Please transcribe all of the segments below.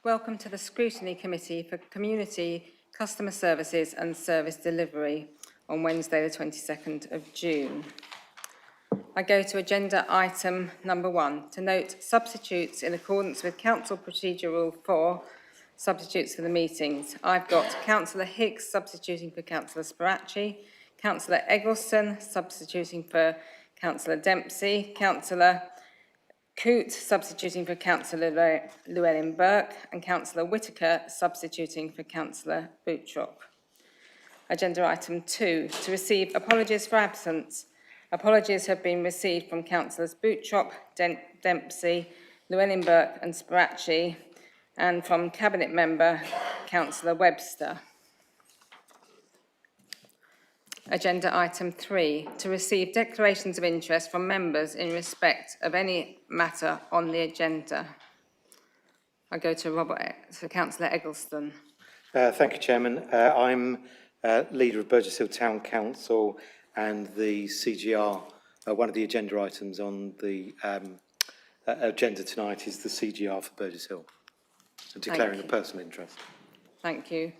Welcome to the Scrutiny Committee for Community, Customer Services and Service Delivery on Wednesday the 22nd of June. I go to agenda item number 1, to note substitutes in accordance with Council Procedure Rule 4, substitutes for the meetings. I've got Councillor Hicks substituting for Councillor Speracci, Councillor Eggleston substituting for Councillor Dempsey, Councillor Coote substituting for Councillor Llewellyn-Burke and Councillor Whitaker substituting for Councillor Boutrop. Agenda item 2, to receive apologies for absence. Apologies have been received from Councillors Boutrop, Dempsey, Llewellyn-Burke and Speracci, and from Cabinet Member Councillor Webster. Agenda item 3, to receive declarations of interest from members in respect of any matter on the agenda. I go to Councillor Eggleston. Thank you, Chairman. I'm leader of Burgess Hill Town Council, and the CGR, one of the agenda items on the agenda tonight is the CGR for Burgess Hill, so declaring a personal interest. Thank you.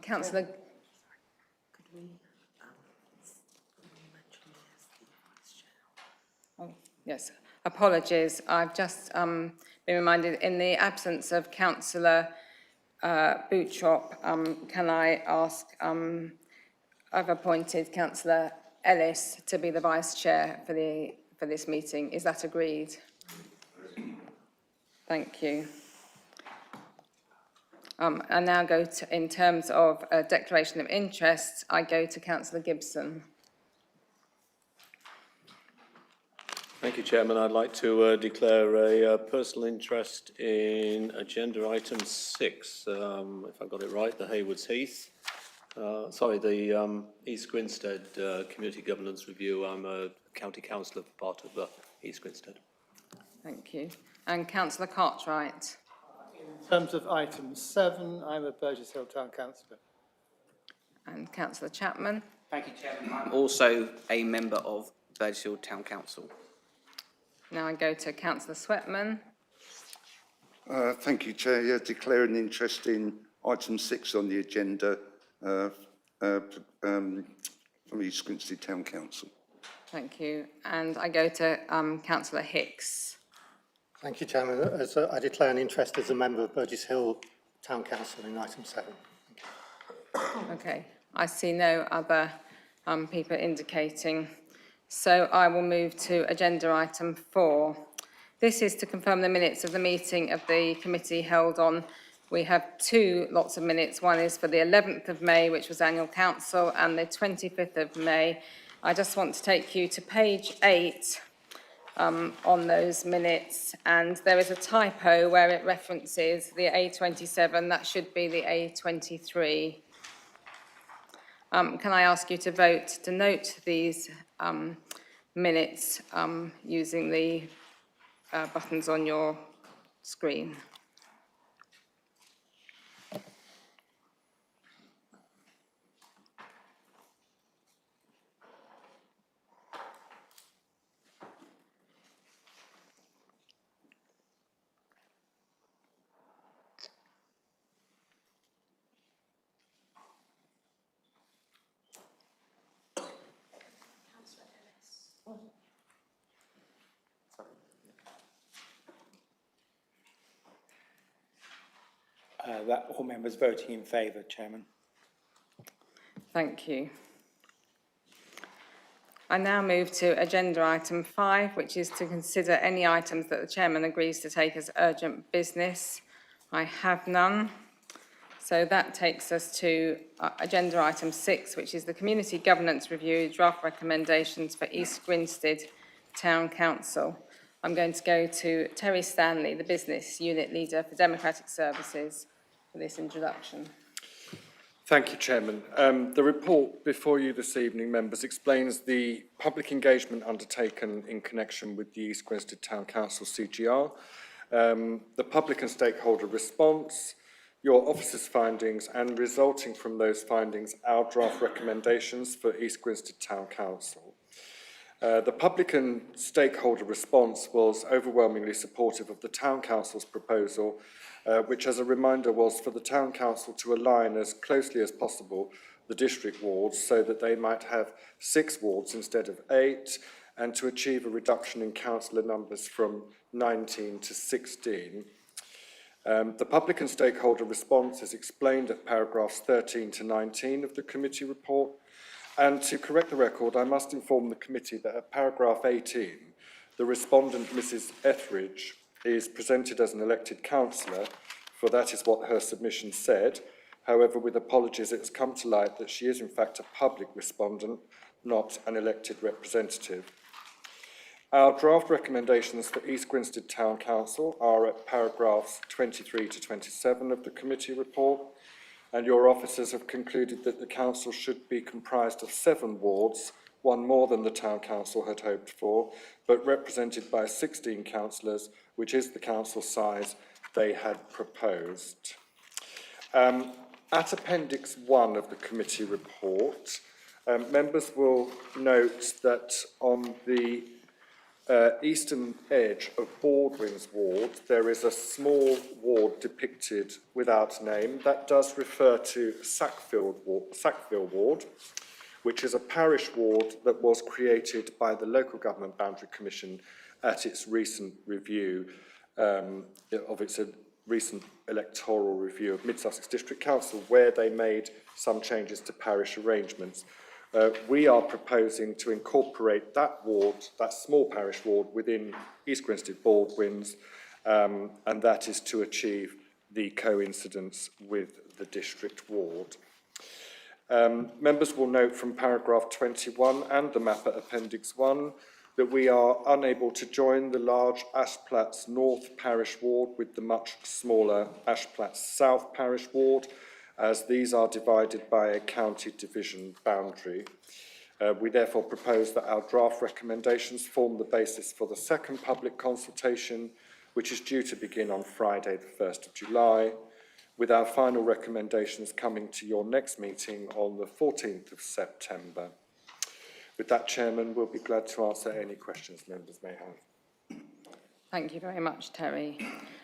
Councillor... Oh, yes, apologies. I've just been reminded, in the absence of Councillor Boutrop, can I ask, I've appointed Councillor Ellis to be the Vice Chair for this meeting. Is that agreed? Thank you. I now go to, in terms of a declaration of interest, I go to Councillor Gibson. Thank you, Chairman. I'd like to declare a personal interest in agenda item 6, if I got it right, the Haywards Heath. The East Grinstead Community Governance Review. I'm a county councillor for part of East Grinstead. Thank you. And Councillor Cartwright. In terms of item 7, I'm a Burgess Hill Town Councillor. And Councillor Chapman. Thank you, Chairman. I'm also a member of Burgess Hill Town Council. Now I go to Councillor Sweatman. Thank you, Chair. Yeah, declare an interest in item 6 on the agenda from East Grinstead Town Council. Thank you. And I go to Councillor Hicks. Thank you, Chairman. I declare an interest as a member of Burgess Hill Town Council in item 7. Okay. I see no other people indicating. So I will move to agenda item 4. This is to confirm the minutes of the meeting of the committee held on. We have 2 lots of minutes. One is for the 11th of May, which was annual council, and the 25th of May. I just want to take you to page 8 on those minutes, and there is a typo where it references the A27. That should be the A23. Can I ask you to vote to note these minutes using the buttons on your screen? That all members voting in favour, Chairman. Thank you. I now move to agenda item 5, which is to consider any items that the Chairman agrees to take as urgent business. I have none. So that takes us to agenda item 6, which is the Community Governance Review, draft recommendations for East Grinstead Town Council. I'm going to go to Terry Stanley, the Business Unit Leader for Democratic Services, for this introduction. Thank you, Chairman. The report before you this evening, members, explains the public engagement undertaken in connection with the East Grinstead Town Council CGR, the public and stakeholder response, your office's findings, and resulting from those findings, our draft recommendations for East Grinstead Town Council. The public and stakeholder response was overwhelmingly supportive of the Town Council's proposal, which, as a reminder, was for the Town Council to align as closely as possible the district wards so that they might have 6 wards instead of 8, and to achieve a reduction in councillor numbers from 19 to 16. The public and stakeholder response is explained at paragraphs 13 to 19 of the committee report. And to correct the record, I must inform the committee that at paragraph 18, the respondent, Mrs Etheridge, is presented as an elected councillor, for that is what her submission said. However, with apologies, it has come to light that she is in fact a public respondent, not an elected representative. Our draft recommendations for East Grinstead Town Council are at paragraphs 23 to 27 of the committee report, and your officers have concluded that the council should be comprised of 7 wards, one more than the Town Council had hoped for, but represented by 16 councillors, which is the council size they had proposed. At Appendix 1 of the committee report, members will note that on the eastern edge of Baldwin's ward, there is a small ward depicted without name. That does refer to Sackville Ward, which is a parish ward that was created by the Local Government Boundary Commission at its recent review of its recent electoral review of Mid-Sussex District Council, where they made some changes to parish arrangements. We are proposing to incorporate that ward, that small parish ward, within East Grinstead Baldwins, and that is to achieve the coincidence with the district ward. Members will note from paragraph 21 and the map at Appendix 1 that we are unable to join the large Ashplatts North Parish Ward with the much smaller Ashplatts South Parish Ward, as these are divided by a county division boundary. We therefore propose that our draft recommendations form the basis for the second public consultation, which is due to begin on Friday, the 1st of July, with our final recommendations coming to your next meeting on the 14th of September. With that, Chairman, we'll be glad to answer any questions members may have. Thank you very much, Terry.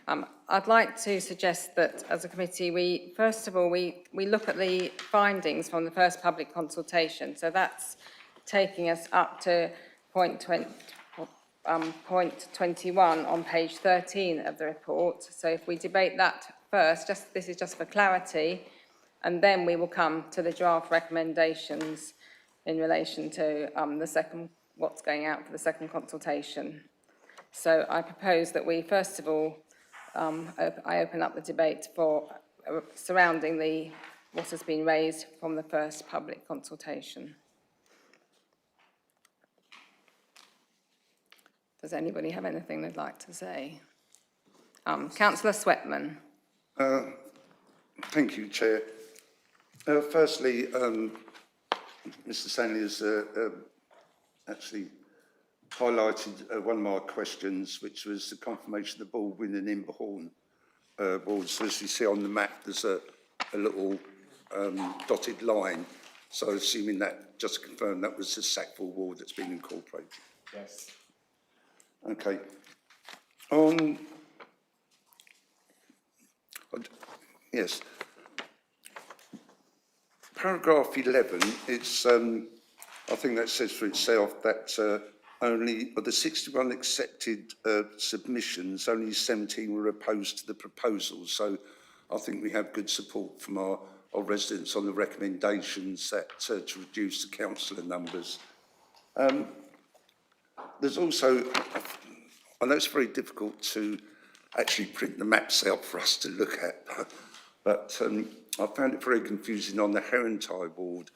I'd like to suggest that as a committee, we look at the findings from the first public consultation. So that's taking us up to point 21 on page 13 of the report. So if we debate that first, this is just for clarity, and then we will come to the draft recommendations in relation to what's going out for the second consultation. So I propose that we, first of all, I open up the debate for surrounding what has been raised from the first public consultation. Does anybody have anything they'd like to say? Councillor Sweatman. Thank you, Chair. Firstly, Mr Stanley has actually highlighted one of my questions, which was the confirmation of the Baldwin and Imberhorn wards. So as you see on the map, there's a little dotted line. So assuming that, just to confirm, that was the Sackville ward that's been incorporated? Yes. Okay. Yes. Paragraph 11, it's, I think that says for itself that only of the 61 accepted submissions, only 17 were opposed to the proposal. So I think we have good support from our residents on the recommendations that to reduce the councillor numbers. There's also, I know it's very difficult to actually print the maps out for us to look at, but I found it very confusing on the Herentide ward.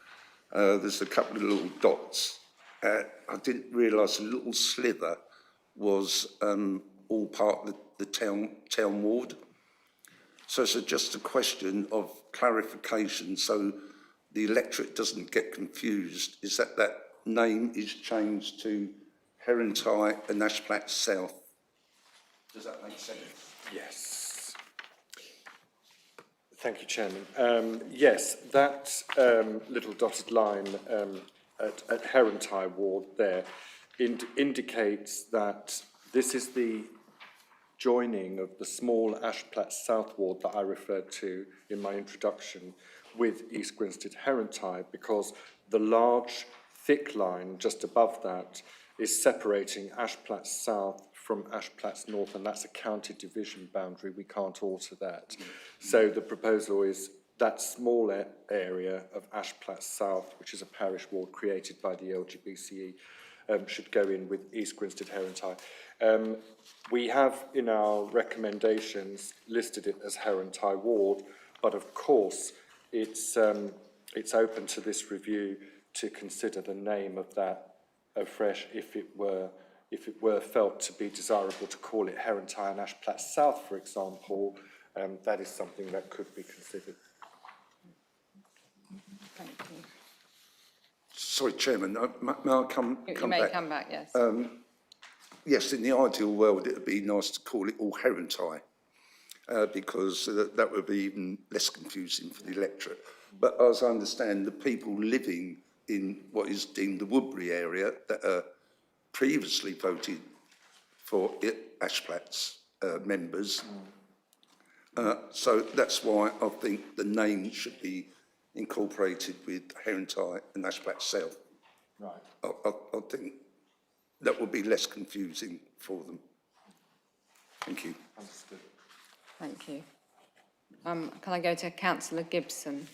There's a couple of little dots. I didn't realise a little sliver was all part of the town ward. So it's just a question of clarification so the electorate doesn't get confused. Is that name is changed to Herentide and Ashplatts South? Does that make sense? Yes. Thank you, Chairman. Yes, that little dotted line at Herentide ward there indicates that this is the joining of the small Ashplat South Ward that I referred to in my introduction with East Grinstead Herentide, because the large thick line just above that is separating Ashplat South from Ashplat North, and that's a county division boundary. We can't alter that. So the proposal is that small area of Ashplat South, which is a parish ward created by the LGBCE, should go in with East Grinstead Herentide. We have in our recommendations listed it as Herentide Ward, but of course it's open to this review to consider the name of that afresh if it were felt to be desirable to call it Herentide and Ashplat South, for example. That is something that could be considered. Thank you. Sorry, Chairman, may I come You back? may come back, yes. Yes, in the ideal world, it would be nice to call it all Herentide, because that would be even less confusing for the electorate. But as I understand, the people living in what is deemed the Woodbury area that previously voted for Ashplat's members, so that's why I think the name should be incorporated with Herentide and Ashplat South. Right. I think that would be less confusing for them. Thank you. Understood. Thank you. Can I go to Councillor Gibson?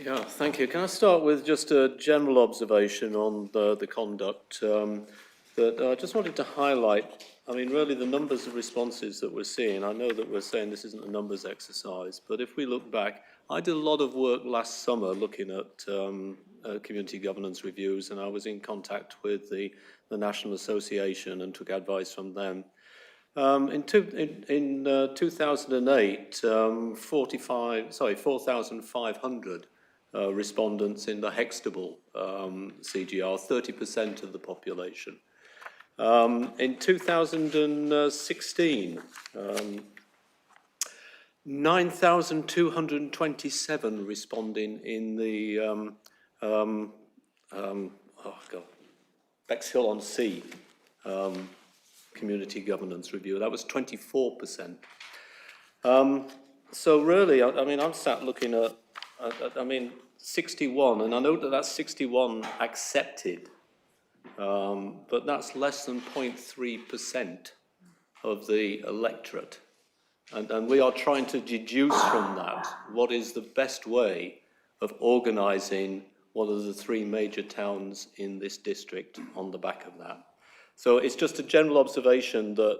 Yeah, thank you. Can I start with just a general observation on the conduct that I just wanted to highlight? I mean, really the numbers of responses that we're seeing, I know that we're saying this isn't a numbers exercise, but if we look back, I did a lot of work last summer looking at community governance reviews, and I was in contact with the National Association and took advice from them. In 2008, 4,500 respondents in the Hextable CGR, 30% of the population. In 2016, 9,227 responding in the Bexhill-on-Sea community governance review. That was 24%. So really, I mean, I'm sat looking at, 61, and I know that that's 61 accepted, but that's less than 0.3% of the electorate. And we are trying to deduce from that what is the best way of organising one of the three major towns in this district on the back of that. So it's just a general observation that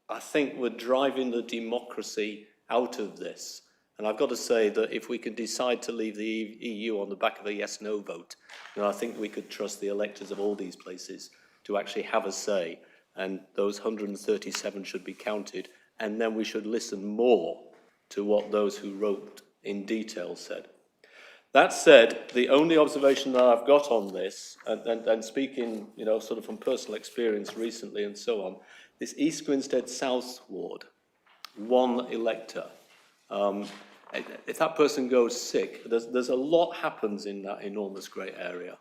I think we're driving the democracy out of this. And I've got to say that if we can decide to leave the EU on the back of a yes-no vote, then I think we could trust the electors of all these places to actually have a say. And those 137 should be counted. And then we should listen more to what those who wrote in detail said. That said, the only observation that I've got on this, and speaking, sort of from personal experience recently and so on, this East Grinstead South Ward, one elector. If that person goes sick, there's a lot happens in that enormous grey area.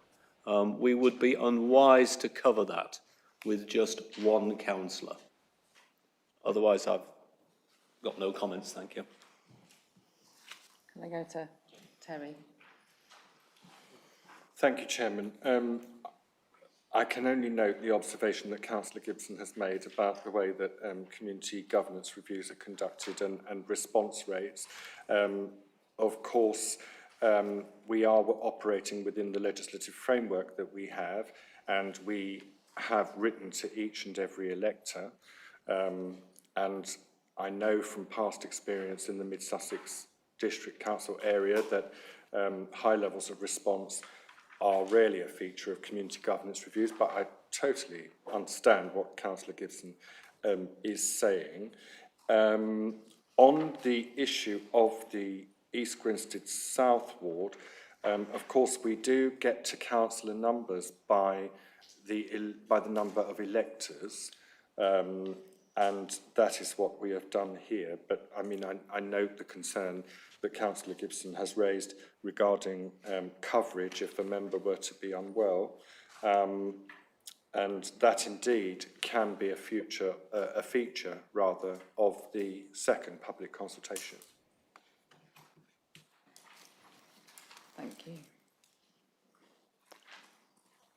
We would be unwise to cover that with just one councillor. Otherwise, I've got no comments, thank you. Can I go to Terry? Thank you, Chairman. I can only note the observation that Councillor Gibson has made about the way that community governance reviews are conducted and response rates. Of course, we are operating within the legislative framework that we have, and we have written to each and every elector. And I know from past experience in the Mid-Sussex District Council area that high levels of response are rarely a feature of community governance reviews, but I totally understand what Councillor Gibson is saying. On the issue of the East Grinstead South Ward, of course we do get to councillor numbers by the number of electors, and that is what we have done here. But I mean, I note the concern that Councillor Gibson has raised regarding coverage if a member were to be unwell. And that indeed can be a feature rather of the second public consultation. Thank you.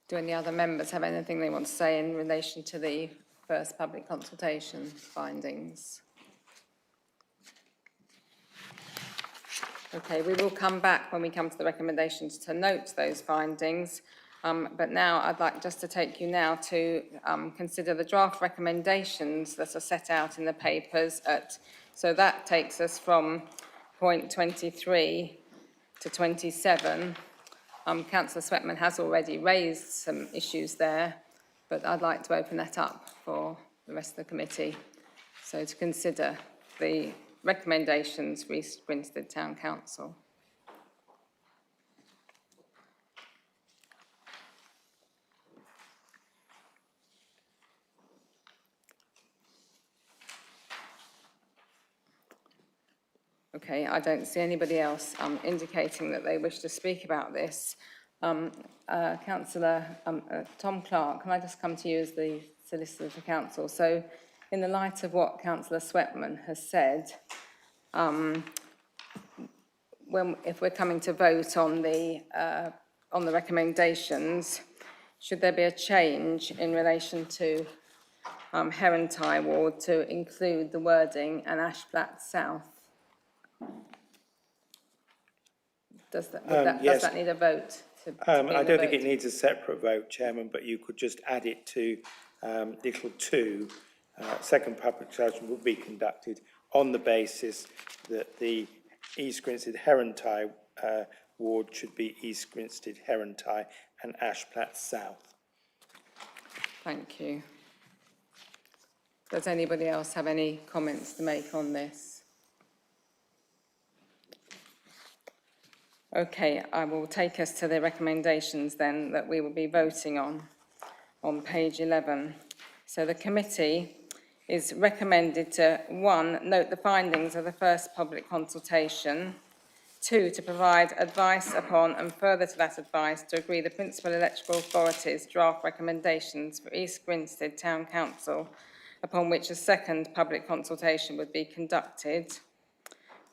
Do any other members have anything they want to say in relation to the first public consultation findings? Okay, we will come back when we come to the recommendations to note those findings. But now I'd like just to take you now to consider the draft recommendations that are set out in the papers. So that takes us from point 23 to 27. Councillor Sweatman has already raised some issues there, but I'd like to open that up for the rest of the committee. So to consider the recommendations for East Grinstead Town Council. Okay, I don't see anybody else indicating that they wish to speak about this. Councillor Tom Clark, can I just come to you as the Solicitor for Council? So, in the light of what Councillor Sweatman has said, if we're coming to vote on the recommendations, should there be a change in relation to Herentide Ward to include the wording and Ashflat South? Does that need a vote? I don't think it needs a separate vote, Chairman, but you could just add it to little 2. Second public consultation will be conducted on the basis that the East Grinstead Herentide ward should be East Grinstead Herentide and Ashplat South. Thank you. Does anybody else have any comments to make on this? Okay, I will take us to the recommendations then that we will be voting on page 11. So the committee is recommended to 1, note the findings of the first public consultation, 2, to provide advice upon and further to that advice to agree the Principal Electoral Authority's draft recommendations for East Grinstead Town Council, upon which a second public consultation would be conducted.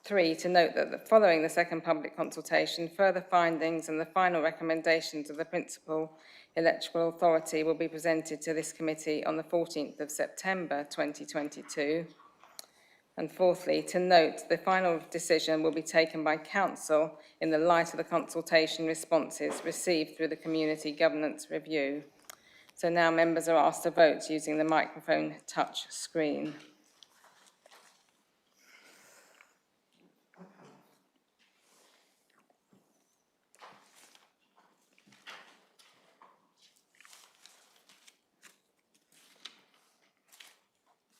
3, to note that following the second public consultation, further findings and the final recommendations of the Principal Electoral Authority will be presented to this committee on the 14th of September 2022. And 4thly, to note the final decision will be taken by Council in the light of the consultation responses received through the Community Governance Review. So now members are asked to vote using the microphone touch screen.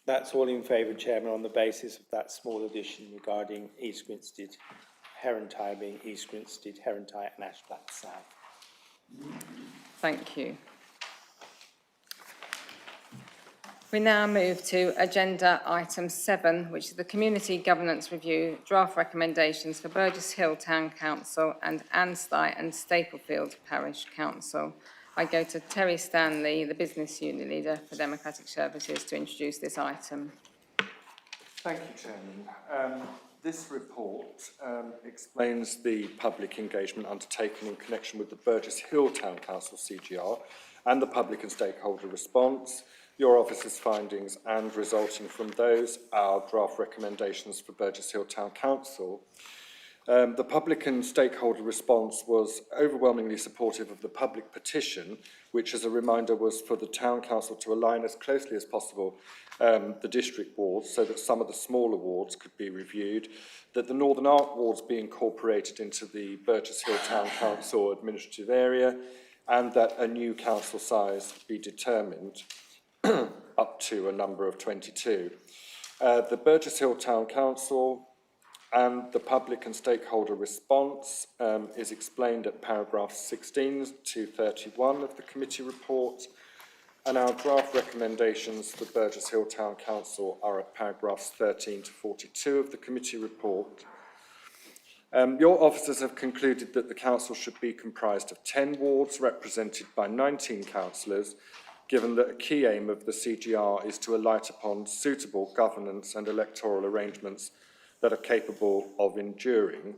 That's all in favour, Chairman, on the basis of that small addition regarding East Grinstead Herentide being East Grinstead Herentide and Ashplat South. Thank you. We now move to agenda item 7, which is the Community Governance Review draft recommendations for Burgess Hill Town Council and Anstey and Staplefield Parish Council. I go to Terry Stanley, the Business Unit Leader for Democratic Services, to introduce this item. Thank you, Chairman. This report explains the public engagement undertaken in connection with the Burgess Hill Town Council CGR and the public and stakeholder response, your office's findings, and resulting from those, our draft recommendations for Burgess Hill Town Council. The public and stakeholder response was overwhelmingly supportive of the public petition, which, as a reminder, was for the Town Council to align as closely as possible the district wards so that some of the smaller wards could be reviewed, that the Northern Arc wards be incorporated into the Burgess Hill Town Council administrative area, and that a new council size be determined up to a number of 22. The Burgess Hill Town Council and the public and stakeholder response is explained at paragraphs 16 to 31 of the committee report, and our draft recommendations for Burgess Hill Town Council are at paragraphs 13 to 42 of the committee report. Your officers have concluded that the council should be comprised of 10 wards represented by 19 councillors, given that a key aim of the CGR is to alight upon suitable governance and electoral arrangements that are capable of enduring.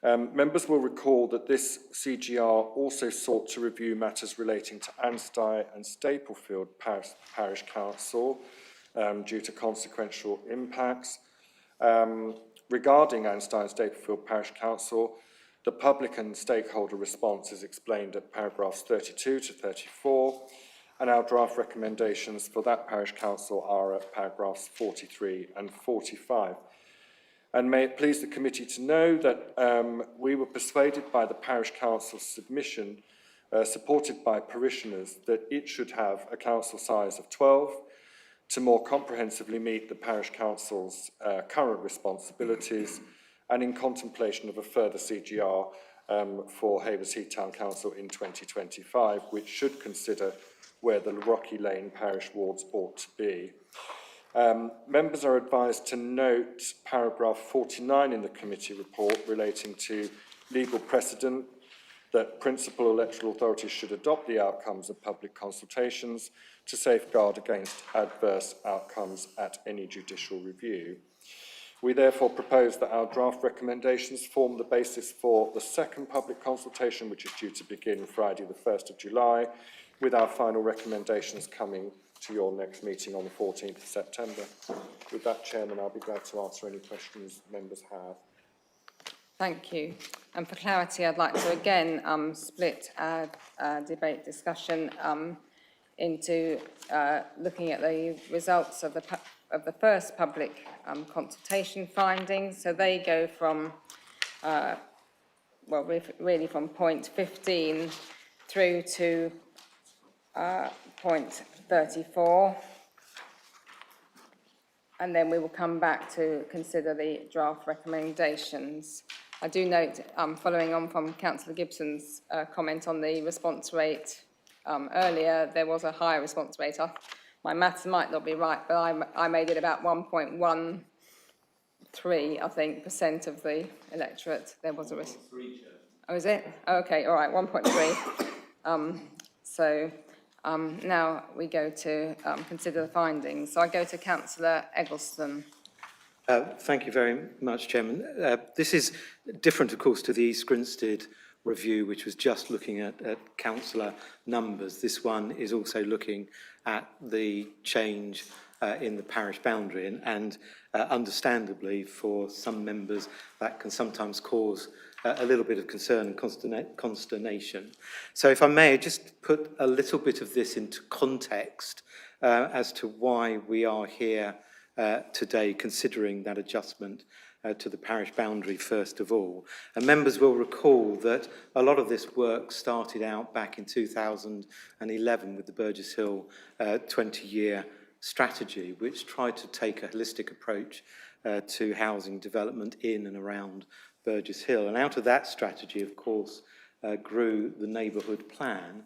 Members will recall that this CGR also sought to review matters relating to Anstey and Staplefield Parish Council due to consequential impacts. Regarding Anstey and Staplefield Parish Council, the public and stakeholder response is explained at paragraphs 32 to 34, and our draft recommendations for that parish council are at paragraphs 43 and 45. And may it please the committee to know that we were persuaded by the parish council's submission, supported by parishioners, that it should have a council size of 12 to more comprehensively meet the parish council's current responsibilities, and in contemplation of a further CGR for Havers Heath Town Council in 2025, which should consider where the Rocky Lane parish wards ought to be. Members are advised to note paragraph 49 in the committee report relating to legal precedent that principal electoral authorities should adopt the outcomes of public consultations to safeguard against adverse outcomes at any judicial review. We therefore propose that our draft recommendations form the basis for the second public consultation, which is due to begin Friday the 1st of July, with our final recommendations coming to your next meeting on the 14th of September. With that, Chairman, I'll be glad to answer any questions members have. Thank you. And for clarity, I'd like to again split our debate discussion into looking at the results of the first public consultation findings. So they go from, really from point 15 through to point 34. And then we will come back to consider the draft recommendations. I do note, following on from Councillor Gibson's comment on the response rate earlier, there was a higher response rate. My maths might not be right, but I made it about 1.13, I think, % of the electorate. There was a oh, is it? Oh, okay, all right, 1.3. Now we go to consider the findings. So I go to Councillor Eggleston. Thank you very much, Chairman. This is different, of course, to the East Grinstead review, which was just looking at councillor numbers. This one is also looking at the change in the parish boundary, and understandably, for some members, that can sometimes cause a little bit of concern and consternation. So if I may, just put a little bit of this into context as to why we are here today considering that adjustment to the parish boundary first of all. And members will recall that a lot of this work started out back in 2011 with the Burgess Hill 20-year strategy, which tried to take a holistic approach to housing development in and around Burgess Hill. And out of that strategy, of course, grew the neighbourhood plan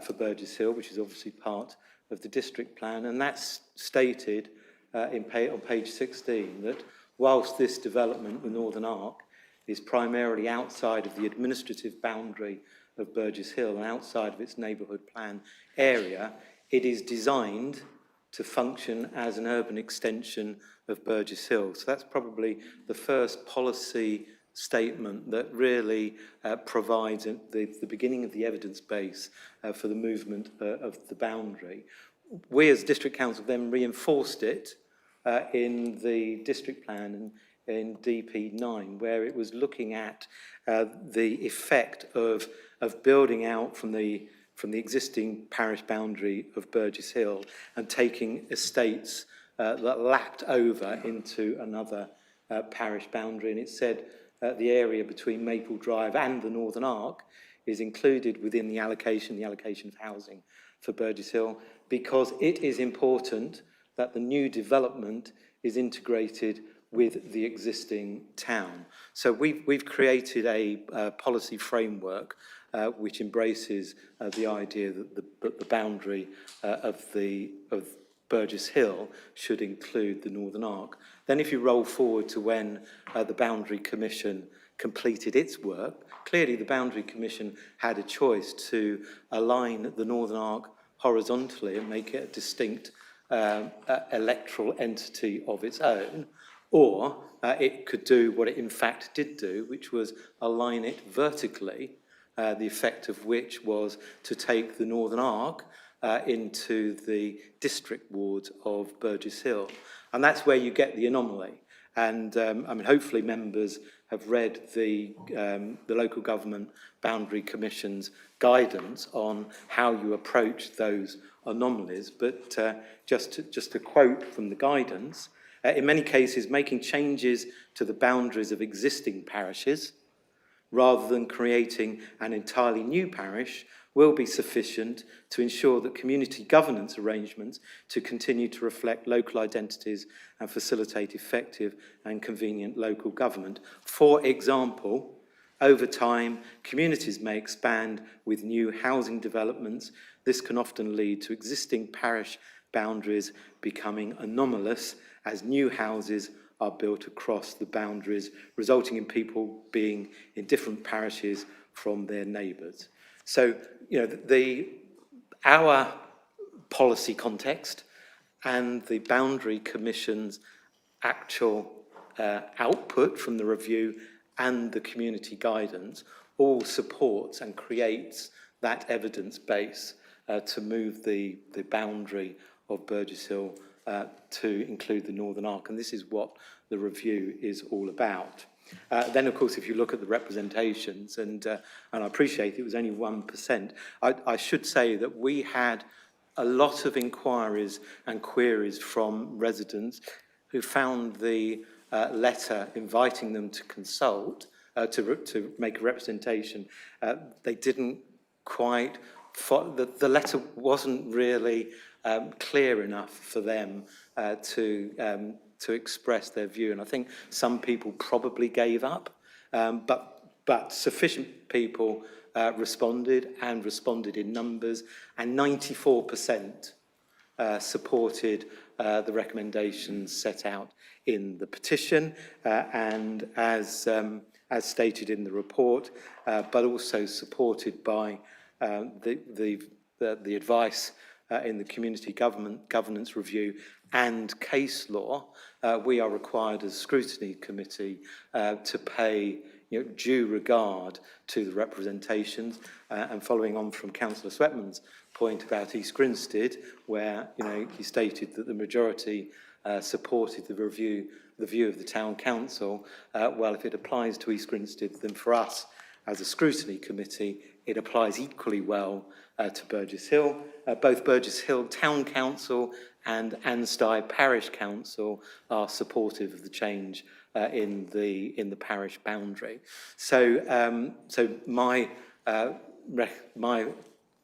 for Burgess Hill, which is obviously part of the district plan. And that's stated on page 16 that whilst this development, the Northern Arc, is primarily outside of the administrative boundary of Burgess Hill and outside of its neighbourhood plan area, it is designed to function as an urban extension of Burgess Hill. So that's probably the first policy statement that really provides the beginning of the evidence base for the movement of the boundary. We as District Council then reinforced it in the district plan and in DP9, where it was looking at the effect of building out from the existing parish boundary of Burgess Hill and taking estates that lapped over into another parish boundary. And it said the area between Maple Drive and the Northern Arc is included within the allocation of housing for Burgess Hill, because it is important that the new development is integrated with the existing town. So we've created a policy framework which embraces the idea that the boundary of Burgess Hill should include the Northern Arc. Then if you roll forward to when the Boundary Commission completed its work, clearly the Boundary Commission had a choice to align the Northern Arc horizontally and make it a distinct electoral entity of its own, or it could do what it in fact did do, which was align it vertically, the effect of which was to take the Northern Arc into the district wards of Burgess Hill. And that's where you get the anomaly. And I mean, hopefully members have read the Local Government Boundary Commission's guidance on how you approach those anomalies. But just to quote from the guidance, in many cases, making changes to the boundaries of existing parishes rather than creating an entirely new parish will be sufficient to ensure that community governance arrangements to continue to reflect local identities and facilitate effective and convenient local government. For example, over time, communities may expand with new housing developments. This can often lead to existing parish boundaries becoming anomalous as new houses are built across the boundaries, resulting in people being in different parishes from their neighbours. So, you know, our policy context and the Boundary Commission's actual output from the review and the community guidance all supports and creates that evidence base to move the boundary of Burgess Hill to include the Northern Arc, and this is what the review is all about. Then, of course, if you look at the representations, and I appreciate it was only 1%, I should say that we had a lot of inquiries and queries from residents who found the letter inviting them to consult, to make a representation. They didn't quite, the letter wasn't really clear enough for them to express their view, and I think some people probably gave up, but sufficient people responded in numbers, and 94% supported the recommendations set out in the petition, and as stated in the report, but also supported by the advice in the community governance review and case law. We are required as a scrutiny committee to pay due regard to the representations, and following on from Councillor Sweatman's point about East Grinstead, where he stated that the majority supported the view of the town council. Well, if it applies to East Grinstead, then for us as a scrutiny committee, it applies equally well to Burgess Hill. Both Burgess Hill Town Council and Anstey Parish Council are supportive of the change in the parish boundary. So, my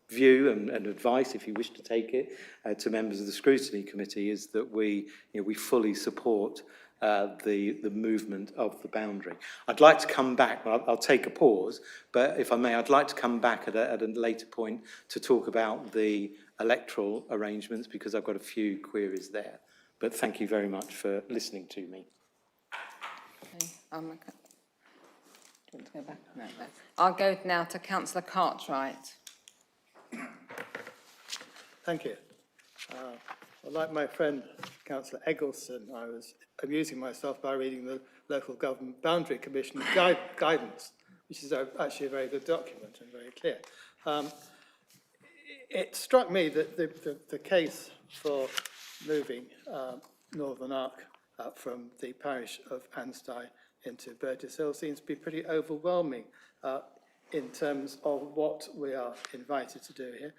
view and advice, if you wish to take it, to members of the scrutiny committee is that we fully support the movement of the boundary. I'd like to come back, I'll take a pause, but if I may, I'd like to come back at a later point to talk about the electoral arrangements, because I've got a few queries there. But thank you very much for listening to me. Okay, do you want to go back? No. I'll go now to Councillor Cartwright. Thank you. Like my friend Councillor Eggleston, I was amusing myself by reading the Local Government Boundary Commission guidance, which is actually a very good document and very clear. It struck me that the case for moving Northern Arc from the parish of Anstey into Burgess Hill seems to be pretty overwhelming in terms of what we are invited to do here.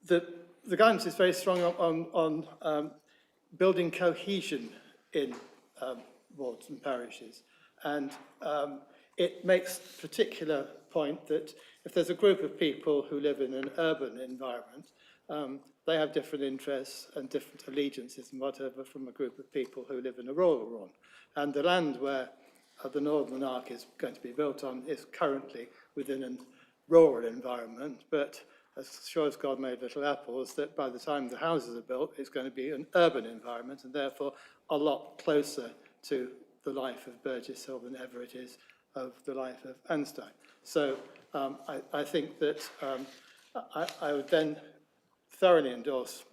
The guidance is very strong on building cohesion in wards and parishes, and it makes particular point that if there's a group of people who live in an urban environment, they have different interests and different allegiances and whatever from a group of people who live in a rural one. And the land where the Northern Arc is going to be built on is currently within a rural environment, but as sure as God made little apples, that by the time the houses are built, it's going to be an urban environment and therefore a lot closer to the life of Burgess Hill than ever it is of the life of Anstey. So I think that I would then thoroughly endorse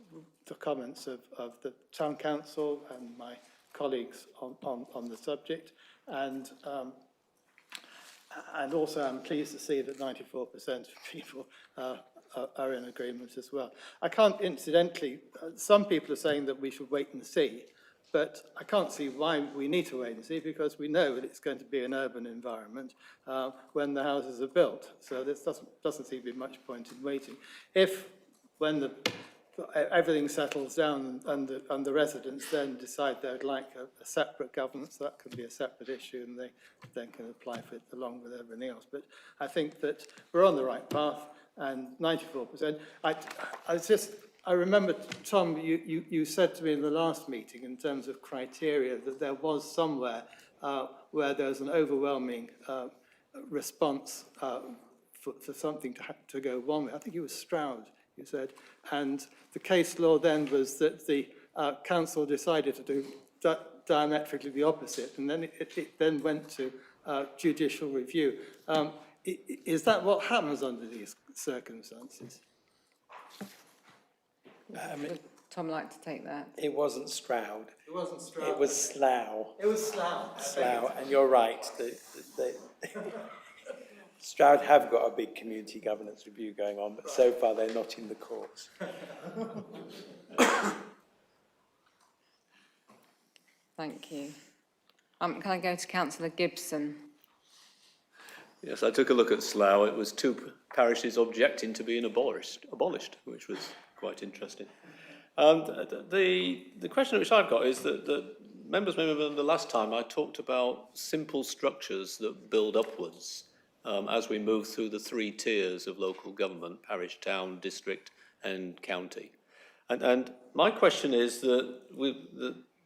the comments of the Town Council and my colleagues on the subject, and also I'm pleased to see that 94% of people are in agreement as well. I can't, incidentally, some people are saying that we should wait and see, but I can't see why we need to wait and see, because we know that it's going to be an urban environment when the houses are built. So there doesn't seem to be much point in waiting. If, when everything settles down and the residents then decide they'd like a separate governance, that can be a separate issue, and they then can apply for it along with everything else. But I think that we're on the right path, and 94%. I remember, Tom, you said to me in the last meeting, in terms of criteria, that there was somewhere where there was an overwhelming response for something to go one way. I think it was Stroud, you said. And the case law then was that the council decided to do diametrically the opposite, and then it then went to judicial review. Is that what happens under these circumstances? Would Tom like to take that? It wasn't Stroud. It wasn't Stroud. It was Slough. It was Slough. Slough, and you're right. Stroud have got a big community governance review going on, but so far they're not in the courts. Thank you. Can I go to Councillor Gibson? Yes, I took a look at Slough. It was 2 parishes objecting to being abolished, which was quite interesting. The question which I've got is that members may remember the last time I talked about simple structures that build upwards as we move through the 3 tiers of local government: parish, town, district and county. And my question is that with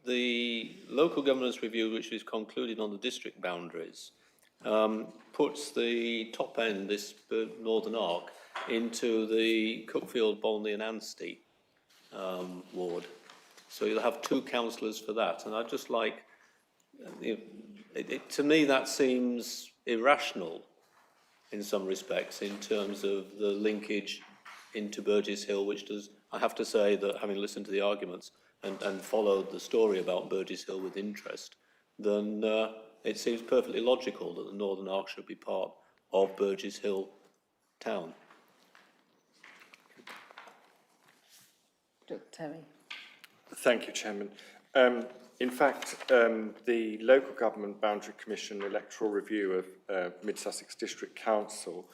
the local governance review, which is concluded on the district boundaries, puts the top end, this Northern Arc, into the Cuckfield, Bolney and Anstey ward. So you'll have 2 councillors for that. And I'd just like, to me that seems irrational in some respects in terms of the linkage into Burgess Hill, which does, I have to say that having listened to the arguments and followed the story about Burgess Hill with interest, then it seems perfectly logical that the Northern Arc should be part of Burgess Hill town. Terry. Thank you, Chairman. In fact, the Local Government Boundary Commission electoral review of Mid-Sussex District Council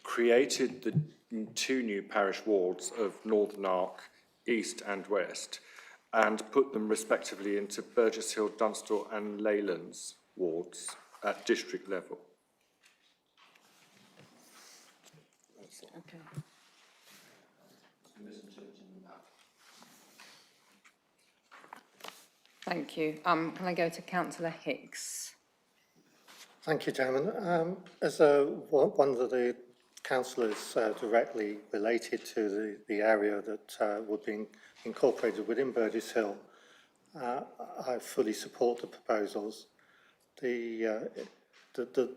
created the 2 new parish wards of Northern Arc, East and West, and put them respectively into Burgess Hill, Dunstall and Leylands wards at district level. Okay. Thank you. Can I go to Councillor Hicks? Thank you, Chairman. As one of the councillors directly related to the area that would be incorporated within Burgess Hill, I fully support the proposals. The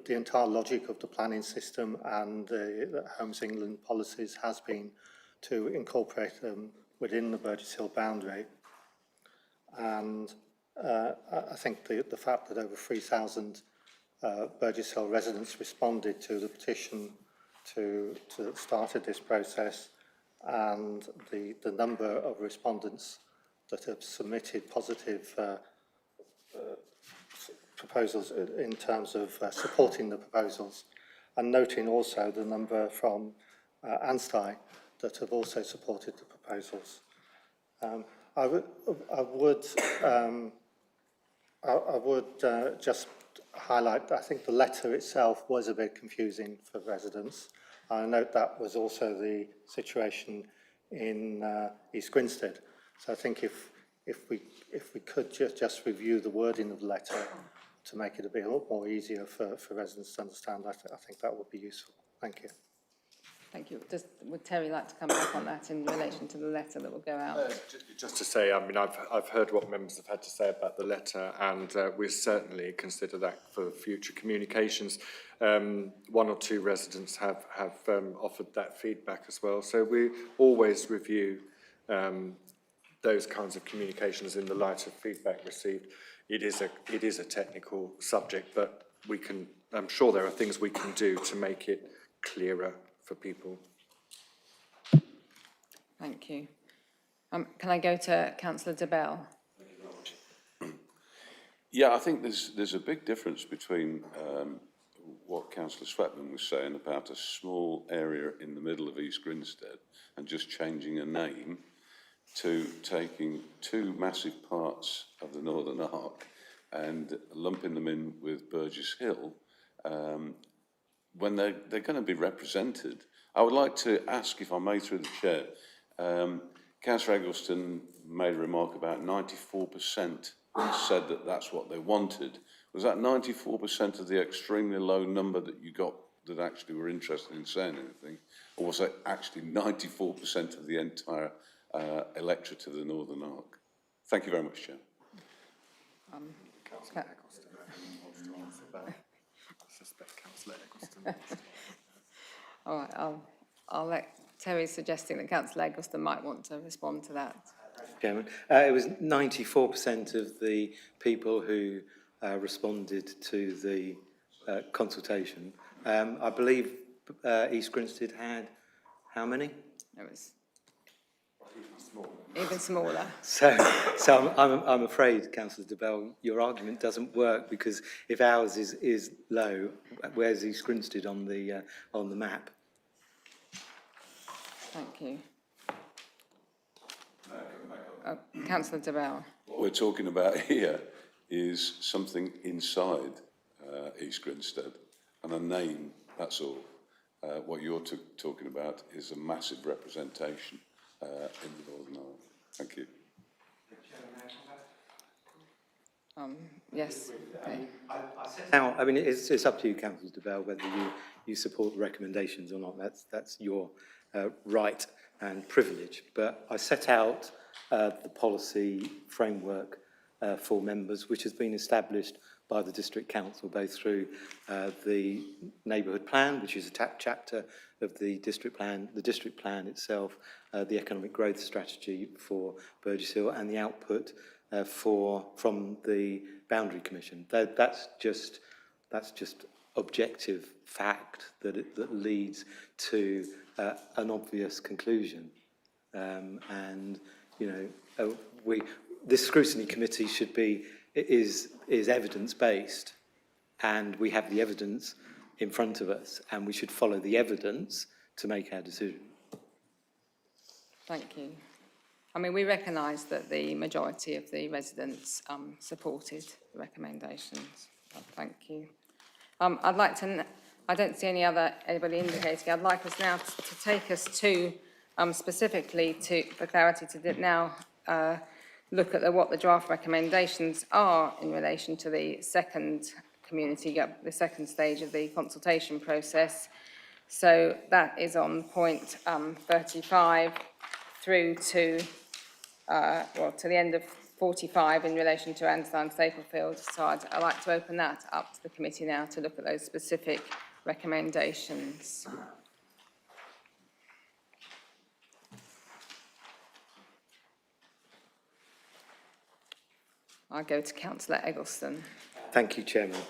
entire logic of the planning system and the Homes England policies has been to incorporate them within the Burgess Hill boundary. And I think the fact that over 3,000 Burgess Hill residents responded to the petition to started this process, and the number of respondents that have submitted positive proposals in terms of supporting the proposals, and noting also the number from Anstey that have also supported the proposals. I would just highlight, I think the letter itself was a bit confusing for residents. I note that was also the situation in East Grinstead. So I think if we could just review the wording of the letter to make it a bit more easier for residents to understand, I think that would be useful. Thank you. Thank you. Would Terry like to come back on that in relation to the letter that will go out? Just to say, I mean, I've heard what members have had to say about the letter, and we certainly consider that for future communications. One or two residents have offered that feedback as well, so we always review those kinds of communications in the light of feedback received. It is a technical subject, but I'm sure there are things we can do to make it clearer for people. Thank you. Can I go to Councillor de Bell? Yeah, I think there's a big difference between what Councillor Swetman was saying about a small area in the middle of East Grinstead and just changing a name to taking two massive parts of the Northern Arc and lumping them in with Burgess Hill when they're going to be represented. I would like to ask, if I may, through the chair, Councillor Eggleston made a remark about 94% said that that's what they wanted. Was that 94% of the extremely low number that you got that actually were interested in saying anything? Or was it actually 94% of the entire electorate of the Northern Arc? Thank you very much, Chair. Councillor Eggleston wants to answer that. I suspect Councillor Eggleston wants to. All right, I'll let Terry suggesting that Councillor Eggleston might want to respond to that. Chairman, it was 94% of the people who responded to the consultation. I believe East Grinstead had how many? It was even smaller. So I'm afraid, Councillor de Bell, your argument doesn't work, because if ours is low, where's East Grinstead on the map? Thank you. Councillor de Bell. What we're talking about here is something inside East Grinstead and a name, that's all. What you're talking about is a massive representation in the Northern Ireland. Thank you. Yes. Okay. Now, I mean, it's up to you, Councillor de Bell, whether you support the recommendations or not. That's your right and privilege. But I set out the policy framework for members, which has been established by the District Council, both through the neighbourhood plan, which is a chapter of the district plan itself, the economic growth strategy for Burgess Hill, and the output from the Boundary Commission. That's just objective fact that leads to an obvious conclusion. And you know, this scrutiny committee is evidence based, and we have the evidence in front of us, and we should follow the evidence to make our decision. Thank you. I mean, we recognise that the majority of the residents supported the recommendations. Thank you. I'd like to, I don't see anybody indicating. I'd like us now to take us to, specifically for clarity, to now look at what the draft recommendations are in relation to the second the second stage of the consultation process. So that is on point 35 through to to the end of 45 in relation to Anstine Staplefield. So I'd like to open that up to the committee now to look at those specific recommendations. I'll go to Councillor Eggleston. Thank you, Chairman.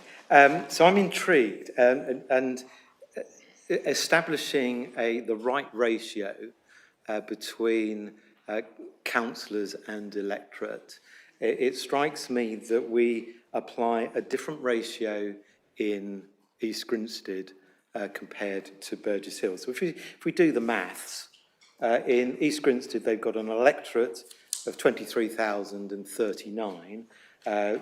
So I'm intrigued, and establishing the right ratio between councillors and electorate. It strikes me that we apply a different ratio in East Grinstead compared to Burgess Hill. So if we do the maths, in East Grinstead they've got an electorate of 23,039,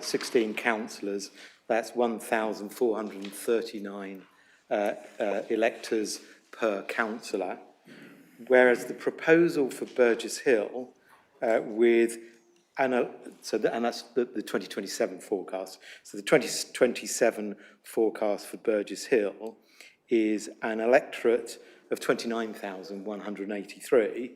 16 councillors, that's 1,439 electors per councillor, whereas the proposal for Burgess Hill and that's the 2027 forecast. So the 2027 forecast for Burgess Hill is an electorate of 29,183,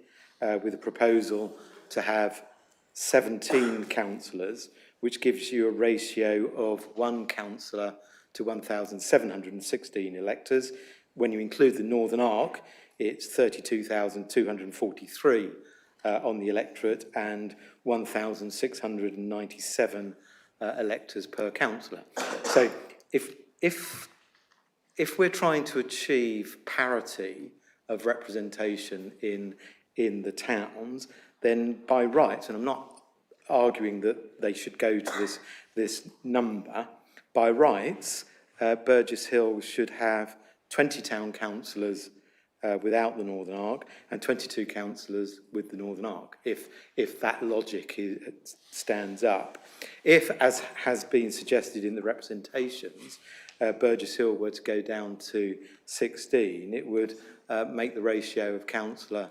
with a proposal to have 17 councillors, which gives you a ratio of 1 councillor to 1,716 electors. When you include the Northern Arc, it's 32,243 on the electorate and 1,697 electors per councillor. So if we're trying to achieve parity of representation in the towns, then by rights, and I'm not arguing that they should go to this number, by rights, Burgess Hill should have 20 town councillors without the Northern Arc and 22 councillors with the Northern Arc, if that logic stands up. If, as has been suggested in the representations, Burgess Hill were to go down to 16, it would make the ratio of councillor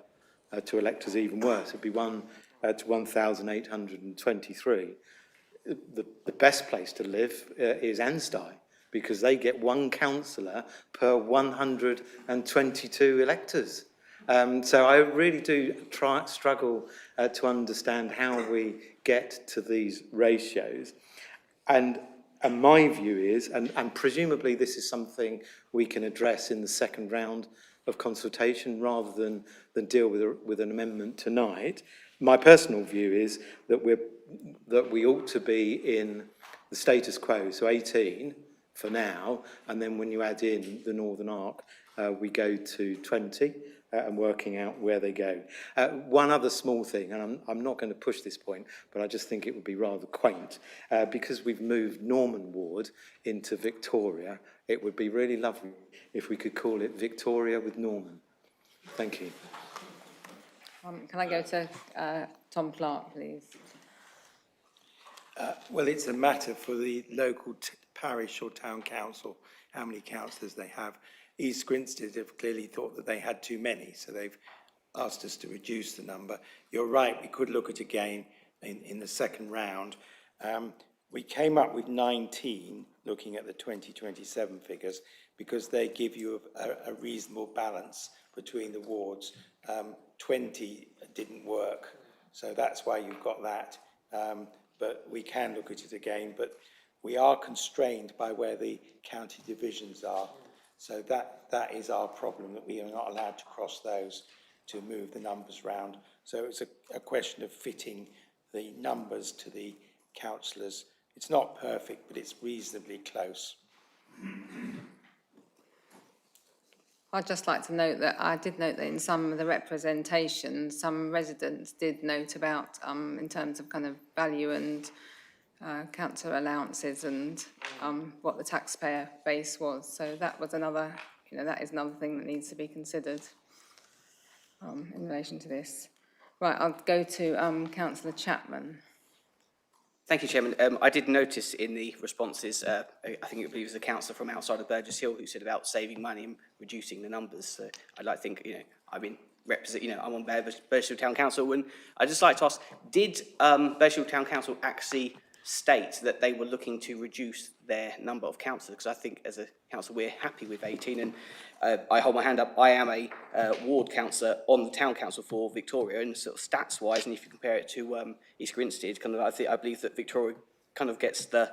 to electors even worse. It'd be 1 to 1,823. The best place to live is Anstey, because they get 1 councillor per 122 electors. So I really do struggle to understand how we get to these ratios. And my view is, and presumably this is something we can address in the second round of consultation rather than deal with an amendment tonight. My personal view is that we ought to be in the status quo, so 18 for now, and then when you add in the Northern Arc, we go to 20 and working out where they go. One other small thing, and I'm not going to push this point, but I just think it would be rather quaint, because we've moved Norman Ward into Victoria, it would be really lovely if we could call it Victoria with Norman. Thank you. Can I go to Tom Clark, please? Well, it's a matter for the local parish or town council, how many councillors they have. East Grinstead have clearly thought that they had too many, so they've asked us to reduce the number. You're right, we could look at it again in the second round. We came up with 19, looking at the 2027 figures, because they give you a reasonable balance between the wards. 20 didn't work, so that's why you've got that. But we can look at it again, but we are constrained by where the county divisions are. So that is our problem, that we are not allowed to cross those to move the numbers round. So it's a question of fitting the numbers to the councillors. It's not perfect, but it's reasonably close. I'd just like to note that I did note that in some of the representations, some residents did note about, in terms of kind of value and council allowances and what the taxpayer base was. So that was another, that is another thing that needs to be considered in relation to this. Right, I'll go to Councillor Chapman. Thank you, Chairman. I did notice in the responses, I think it was the councillor from outside of Burgess Hill who said about saving money and reducing the numbers. So I'd like to think, I've been I'm on Burgess Hill Town Council, and I'd just like to ask, did Burgess Hill Town Council actually state that they were looking to reduce their number of councillors? Because I think as a council we're happy with 18, and I hold my hand up. I am a ward councillor on the town council for Victoria, and sort of stats wise, and if you compare it to East Grinstead, I believe that Victoria kind of gets the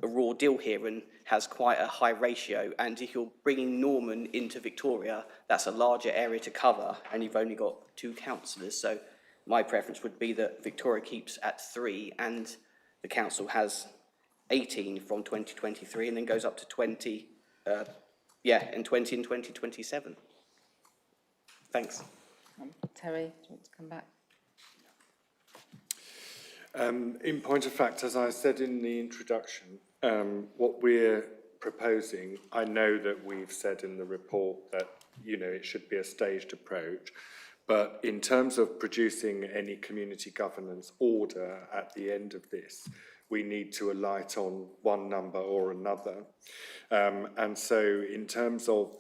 raw deal here and has quite a high ratio. And if you're bringing Norman into Victoria, that's a larger area to cover, and you've only got 2 councillors. So my preference would be that Victoria keeps at 3 and the council has 18 from 2023 and then goes up to 20, and 20 in 2027. Thanks. Terry, do you want to come back? In point of fact, as I said in the introduction, what we're proposing, I know that we've said in the report that, it should be a staged approach, but in terms of producing any community governance order at the end of this, we need to alight on one number or another. And so in terms of,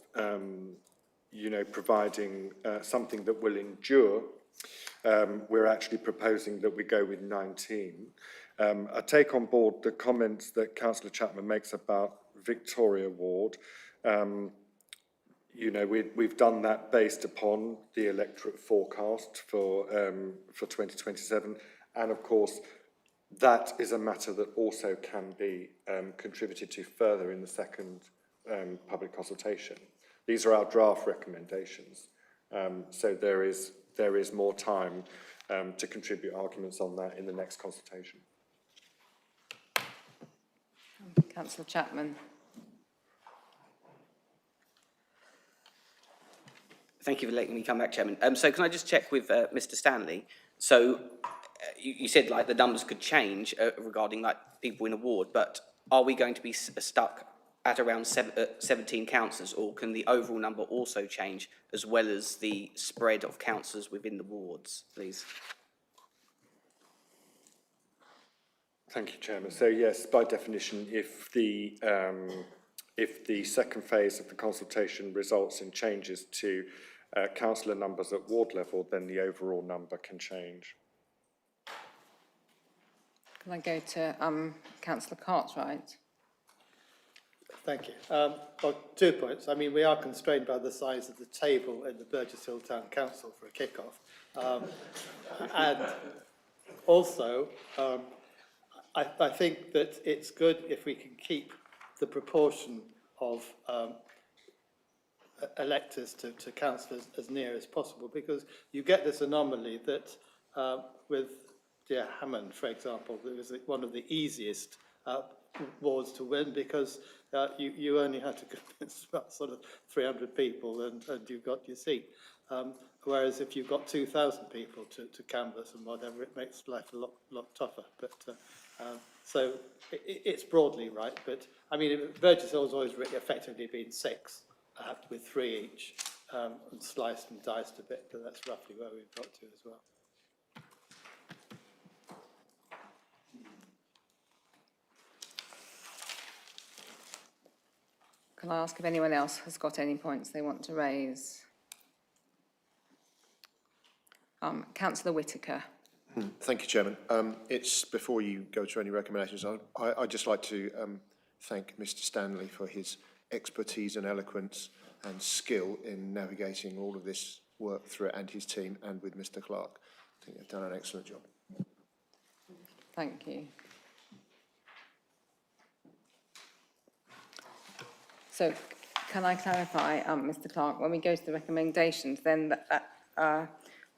providing something that will endure, we're actually proposing that we go with 19. I take on board the comments that Councillor Chapman makes about Victoria Ward. you know, we've done that based upon the electorate forecast for 2027, and of course, that is a matter that also can be contributed to further in the second public consultation. These are our draft recommendations, so there is more time to contribute arguments on that in the next consultation. Councillor Chapman. Thank you for letting me come back, Chairman. So can I just check with Mr. Stanley? So you said like the numbers could change regarding like people in a ward, but are we going to be stuck at around 17 councillors, or can the overall number also change as well as the spread of councillors within the wards, please? Thank you, Chairman. So yes, by definition, if the second phase of the consultation results in changes to councillor numbers at ward level, then the overall number can change. Can I go to Councillor Cartwright? Thank you. Well, 2 points. I mean, we are constrained by the size of the table in the Burgess Hill Town Council for a kick-off. And also, I think that it's good if we can keep the proportion of electors to councillors as near as possible, because you get this anomaly that with dear Hammond, for example, it was one of the easiest wards to win because you only had to convince about sort of 300 people and you've got your seat. Whereas if you've got 2,000 people to canvass and whatever, it makes life a lot tougher. But so it's broadly right. But I mean, Burgess Hill's always really effectively been 6 with 3 each, and sliced and diced a bit. But that's roughly where we've got to as well. Can I ask if anyone else has got any points they want to raise? Councillor Whitaker. Thank you, Chairman. It's before you go to any recommendations, I'd just like to thank Mr. Stanley for his expertise and eloquence and skill in navigating all of this work through it, and his team, and with Mr. Clark. I think they've done an excellent job. Thank you. So can I clarify, Mr. Clark, when we go to the recommendations, then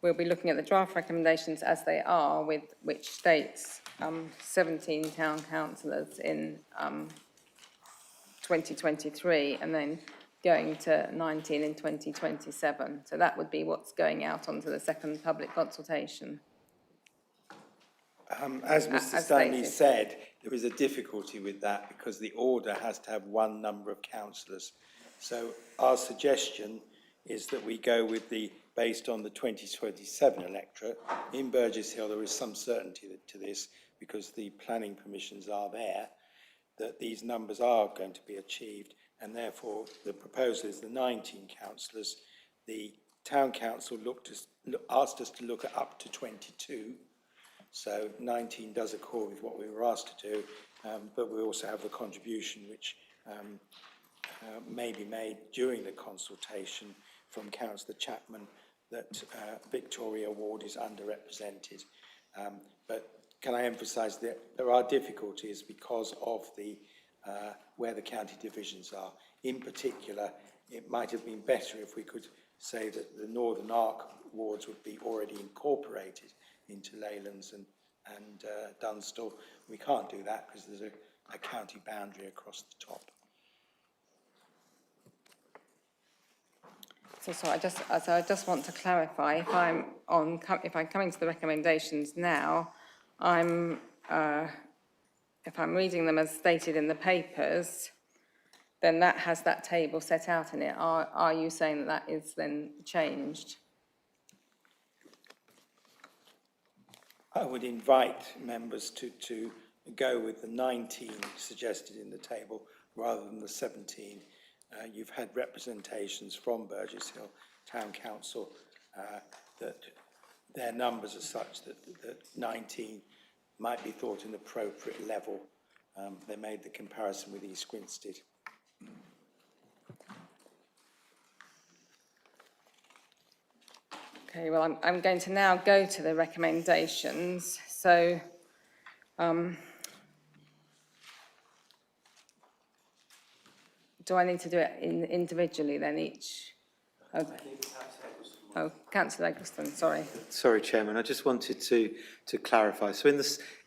we'll be looking at the draft recommendations as they are, with which states 17 town councillors in 2023, and then going to 19 in 2027. So that would be what's going out onto the second public consultation. As Mr. Stanley said, there is a difficulty with that because the order has to have one number of councillors. So our suggestion is that we go with based on the 2027 electorate. In Burgess Hill, there is some certainty to this because the planning permissions are there, that these numbers are going to be achieved, and therefore the proposal is the 19 councillors. The town council asked us to look at up to 22. So 19 does accord with what we were asked to do, but we also have the contribution which may be made during the consultation from Councillor Chapman that Victoria Ward is underrepresented. But can I emphasise that there are difficulties because of where the county divisions are. In particular, it might have been better if we could say that the Northern Arc wards would be already incorporated into Leylands and Dunstall. We can't do that because there's a county boundary across the top. So I just want to clarify, if I'm coming to the recommendations now, if I'm reading them as stated in the papers, then that has that table set out in it. Are you saying that is then changed? I would invite members to go with the 19 suggested in the table rather than the 17. You've had representations from Burgess Hill Town Council that their numbers are such that 19 might be thought an appropriate level. They made the comparison with East Grinstead. Okay, well, I'm going to now go to the recommendations. So, do I need to do it individually then, each? Oh, Councillor Eggleston, sorry. Sorry, Chairman, I just wanted to clarify. So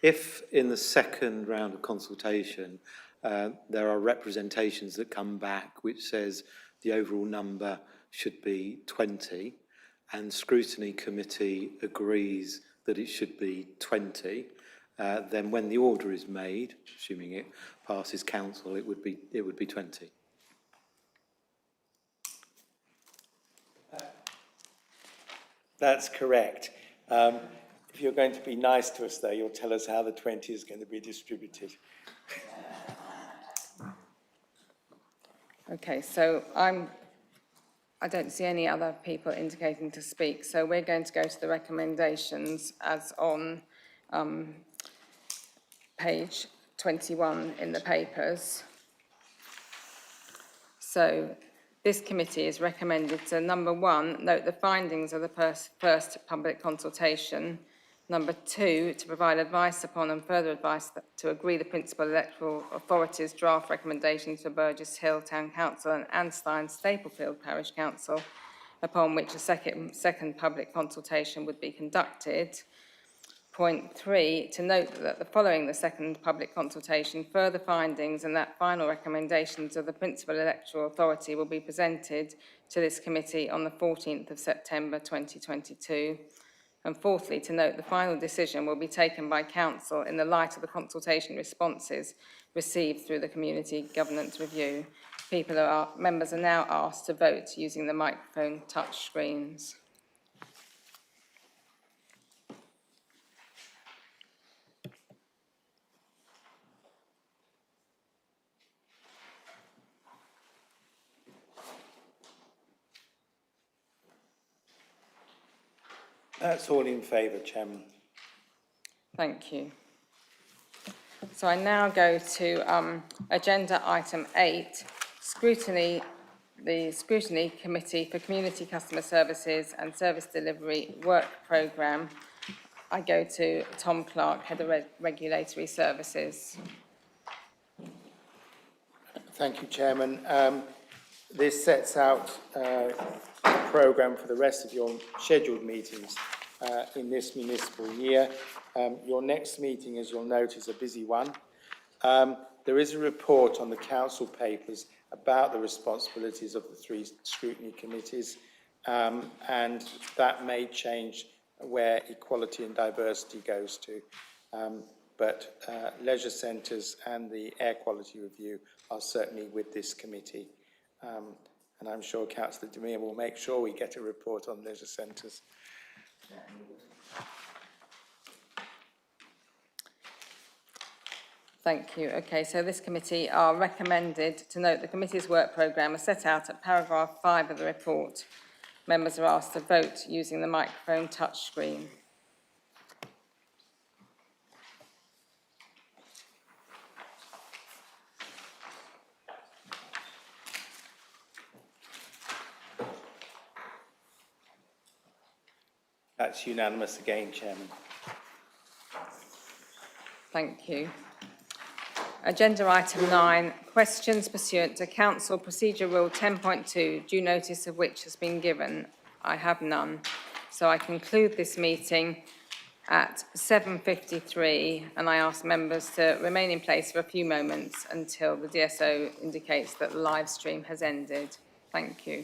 if in the second round of consultation, there are representations that come back which says the overall number should be 20, and Scrutiny Committee agrees that it should be 20, then when the order is made, assuming it passes council, it would be 20. That's correct. If you're going to be nice to us, though, you'll tell us how the 20 is going to be distributed. Okay, so I don't see any other people indicating to speak, so we're going to go to the recommendations as on page 21 in the papers. So this committee is recommended to, number 1, note the findings of the first public consultation. Number 2, to provide advice upon and further advice to agree the principal electoral authorities' draft recommendations for Burgess Hill Town Council and Anstine Staplefield Parish Council, upon which a second public consultation would be conducted. Point 3, to note that following the second public consultation, further findings and that final recommendations of the Principal Electoral Authority will be presented to this committee on the 14th of September 2022. And fourthly, to note the final decision will be taken by Council in the light of the consultation responses received through the Community Governance Review. Members are now asked to vote using the microphone touch screens. That's all in favour, Chairman. Thank you. So I now go to agenda item 8, scrutiny, the Scrutiny Committee for Community Customer Services and Service Delivery Work Programme. I go to Tom Clark, Head of Regulatory Services. Thank you, Chairman. This sets out a programme for the rest of your scheduled meetings in this municipal year. Your next meeting, as you'll note, is a busy one. There is a report on the council papers about the responsibilities of the 3 scrutiny committees, and that may change where equality and diversity goes to. But leisure centres and the air quality review are certainly with this committee. And I'm sure Councillor Demir will make sure we get a report on leisure centres. Thank you. Okay, so this committee are recommended to note the committee's work programme is set out at paragraph 5 of the report. Members are asked to vote using the microphone touch screen. That's unanimous again, Chairman. Thank you. Agenda item 9, questions pursuant to Council Procedure Rule 10.2, due notice of which has been given. I have none. So I conclude this meeting at 7:53, and I ask members to remain in place for a few moments until the DSO indicates that the live stream has ended. Thank you.